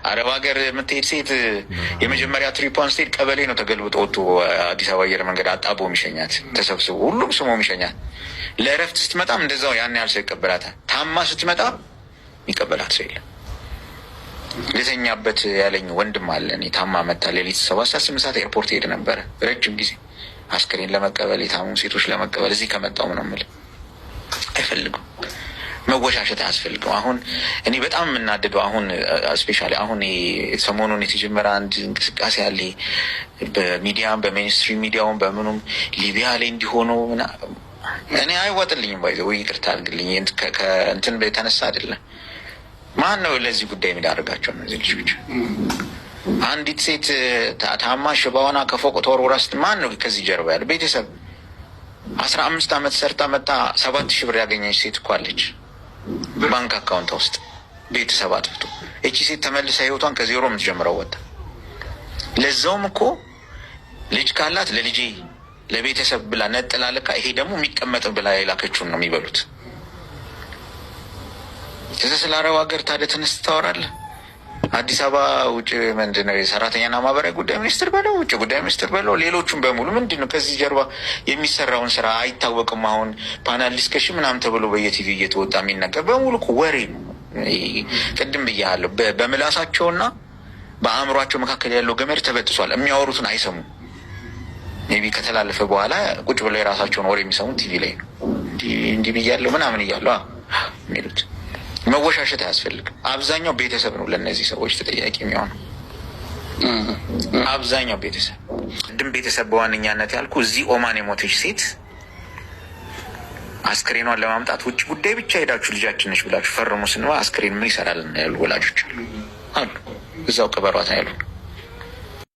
አረብ ሀገር የምትሄድ ሴት የመጀመሪያ ትሪፖን ስትሄድ ቀበሌ ነው ተገልብጦ ወጥቶ አዲስ አበባ አየር መንገድ አጣቦ የሚሸኛት ተሰብስቦ ሁሉም ስሞ የሚሸኛት። ለእረፍት ስትመጣም እንደዛው ያን ያህል ሰው ይቀበላታል። ታማ ስትመጣ ይቀበላት ሰው የለም። ልተኛበት ያለኝ ወንድም አለ። እኔ ታማ መታ ሌሊት 7-8 ሰዓት ኤርፖርት ሄድ ነበረ ረጅም ጊዜ አስክሬን ለመቀበል የታሙ ሴቶች ለመቀበል። እዚህ ከመጣው ነው የምልህ አይፈልጉም። መወሻሸት አያስፈልግም። አሁን እኔ በጣም የምናደደው አሁን ስፔሻሊ አሁን ሰሞኑን የተጀመረ አንድ እንቅስቃሴ አለ በሚዲያም በሜንስትሪም ሚዲያውን በምኑም ሊቢያ ላይ እንዲሆነው እኔ አይዋጥልኝም። ባይዘ ወይ ይቅርታ አድርግልኝ ከእንትን የተነሳ አይደለም። ማን ነው ለዚህ ጉዳይ የሚዳርጋቸው እነዚህ ልጆች? አንዲት ሴት ታማ ሽባዋና ከፎቅ ተወርውራ ማን ነው ከዚህ ጀርባ ያለ? ቤተሰብ 15 ዓመት ሰርታ መጣ 7,000 ብር ያገኘች ሴት እኮ አለች ባንክ አካውንት ውስጥ ቤተሰብ አጥፍቶ። እቺ ሴት ተመልሳ ህይወቷን ከዜሮ የምትጀምረው ወጣ። ለዛውም እኮ ልጅ ካላት ለልጄ ለቤተሰብ ብላ ነጥላ ልካ፣ ይሄ ደግሞ የሚቀመጥ ብላ የላከችውን ነው የሚበሉት። ስለ አረብ ሀገር ታዲያ ተነስተ ታወራለህ? አዲስ አበባ ውጭ ምንድን ነው የሰራተኛና ማህበራዊ ጉዳይ ሚኒስትር በለው ውጭ ጉዳይ ሚኒስትር በለው ሌሎቹም በሙሉ ምንድን ነው ከዚህ ጀርባ የሚሰራውን ስራ አይታወቅም። አሁን ፓናል ዲስከሽን ምናምን ተብሎ በየቲቪ እየተወጣ የሚነገር በሙሉ እኮ ወሬ ነው። ቅድም ብያለሁ፣ በምላሳቸውና በአእምሯቸው መካከል ያለው ገመድ ተበጥሷል። የሚያወሩትን አይሰሙም። ሜይ ቢ ከተላለፈ በኋላ ቁጭ ብለው የራሳቸውን ወሬ የሚሰሙት ቲቪ ላይ ነው። እንዲህ ብያለሁ ምናምን እያለሁ የሚሉት። መወሻሸት አያስፈልግም። አብዛኛው ቤተሰብ ነው ለእነዚህ ሰዎች ተጠያቂ የሚሆነው። አብዛኛው ቤተሰብ ድም ቤተሰብ በዋነኛነት ያልኩ እዚህ ኦማን የሞተች ሴት አስክሬኗን ለማምጣት ውጭ ጉዳይ ብቻ ሄዳችሁ ልጃችን ነች ብላችሁ ፈርሙ ስንባ አስክሬን ምን ይሰራል ያሉ ወላጆች አሉ። እዛው ቅበሯት ያሉ